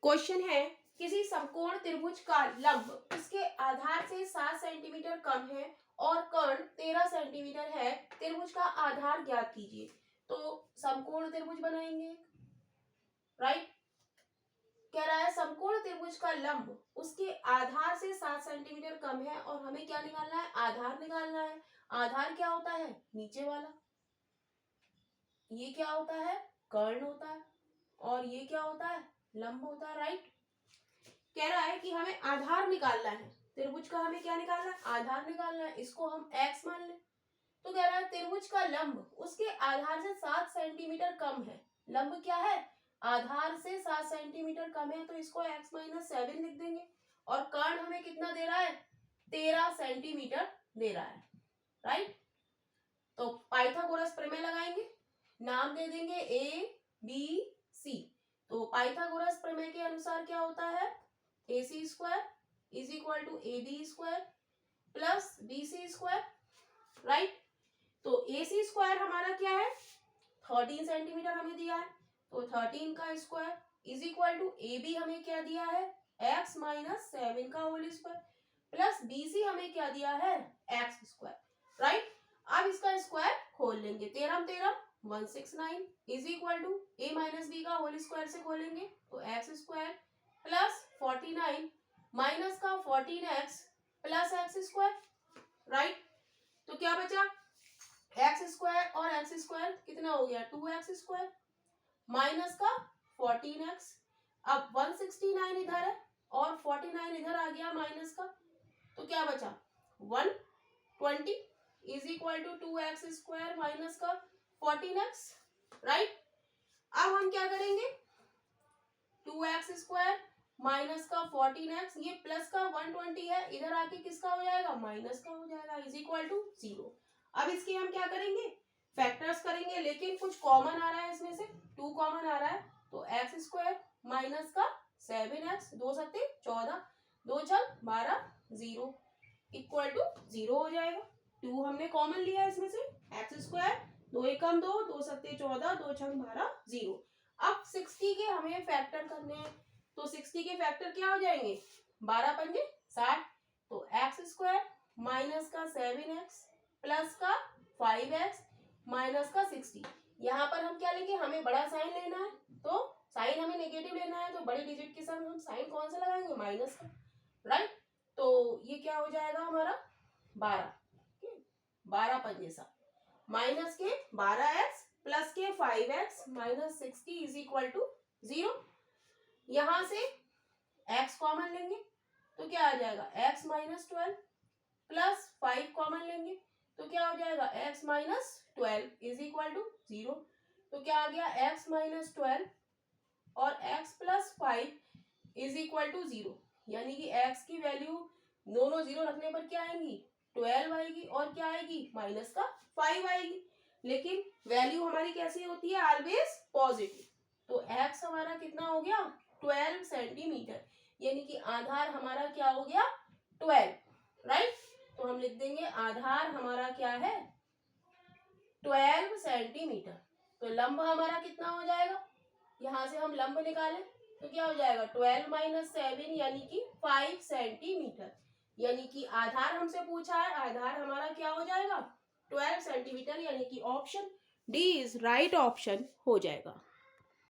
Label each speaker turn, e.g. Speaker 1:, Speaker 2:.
Speaker 1: Question है किसी समकोण त्रिभुज का लंब उसके आधार से 7 सेंटीमीटर कम है और कर्ण 13 सेंटीमीटर है, त्रिभुज का आधार ज्ञात कीजिए। तो समकोण त्रिभुज बनाएंगे, राइट। कह रहा है समकोण त्रिभुज का लंब उसके आधार से 7 सेंटीमीटर कम है और हमें क्या निकालना है, आधार निकालना है। आधार क्या होता है, नीचे वाला। ये क्या होता है, कर्ण होता है, और ये क्या होता है, लंब होता है, राइट। कह रहा है कि हमें आधार निकालना है, त्रिभुज का हमें क्या निकालना है, आधार निकालना है। इसको हम x मान लें। तो कह रहा है त्रिभुज का लंब उसके आधार से 7 सेंटीमीटर कम है। लंब क्या है, आधार से 7 सेंटीमीटर कम है, तो इसको x माइनस 7 लिख देंगे। और कर्ण हमें कितना दे रहा है, 13 सेंटीमीटर दे रहा है, राइट। तो पाइथागोरस प्रमेय लगाएंगे, नाम दे देंगे ABC। तो पाइथागोरस प्रमेय के अनुसार क्या होता है, AC square is equal to AB square plus BC square, right. तो AC स्क्वायर हमारा क्या है, 13 सेंटीमीटर हमें दिया है, तो 13 का square is equal to AB हमें क्या दिया है, x माइनस 7 का होल स्क्वायर प्लस BC हमें क्या दिया है, x स्क्वायर, राइट। अब इसका स्क्वायर खोल लेंगे, 13 13 169 is equal to a minus B का होल स्क्वायर से खोलेंगे तो x स्क्वायर प्लस 49 माइनस का 14x plus x square, right. तो क्या बचा, x स्क्वायर और x स्क्वायर कितना हो गया, 2x स्क्वायर माइनस का 14x। अब 169 इधर है और 49 इधर आ गया माइनस का, तो क्या बचा 120 is equal to 2x square minus का 14x, राइट। अब हम क्या करेंगे, 2x स्क्वायर माइनस का 14x, ये प्लस का 120 है, इधर आके किसका हो जाएगा, माइनस का हो जाएगा, इज इक्वल टू 0। अब इसके हम क्या करेंगे, फैक्टर्स करेंगे, लेकिन कुछ कॉमन आ रहा है इसमें से, 2 कॉमन आ रहा है, तो x स्क्वायर माइनस का 7x, 2 सत्ते 14, 2 छक 12, 0 इक्वल टू 0 हो जाएगा। 2 हमने कॉमन लिया है इसमें से, x स्क्वायर 2 एकम 2, 2 सत्ते 14, 2 छक 12, 0। अब 60 के हमें फैक्टर करने हैं, तो 60 के फैक्टर क्या हो जाएंगे, 12 पंजे 60, तो x स्क्वायर माइनस का 7x प्लस का 5x माइनस का 60। यहाँ पर हम क्या लेंगे, हमें बड़ा साइन लेना है, तो साइन हमें नेगेटिव लेना है, तो बड़ी डिजिट के साथ हम साइन कौन सा लगाएंगे, माइनस का, राइट। तो ये क्या हो जाएगा हमारा 12, 12 पंजे 7 माइनस के 12x प्लस के 5x minus 60 is equal to 0। यहां से x कॉमन लेंगे तो क्या आ जाएगा, x माइनस 12 प्लस 5 कॉमन लेंगे तो क्या हो जाएगा, x minus 12 is equal to 0। तो क्या आ गया, x माइनस 12 और x plus 5 is equal to 0, यानी कि x की वैल्यू दोनों 0 रखने पर क्या आएंगी, 12 आएगी और क्या आएगी, माइनस का 5 आएगी। लेकिन वैल्यू हमारी कैसी होती है, ऑलवेज पॉजिटिव। तो x हमारा कितना हो गया, 12 सेंटीमीटर, यानी कि आधार हमारा क्या हो गया, 12, राइट। तो हम लिख देंगे आधार हमारा क्या है, 12 सेंटीमीटर। तो लंब हमारा कितना हो जाएगा, यहां से हम लंब निकालें तो क्या हो जाएगा, 12 माइनस 7 यानी कि 5 सेंटीमीटर, यानी कि आधार हमसे पूछा है, आधार हमारा क्या हो जाएगा, 12 सेंटीमीटर, यानी कि option D is right option हो जाएगा।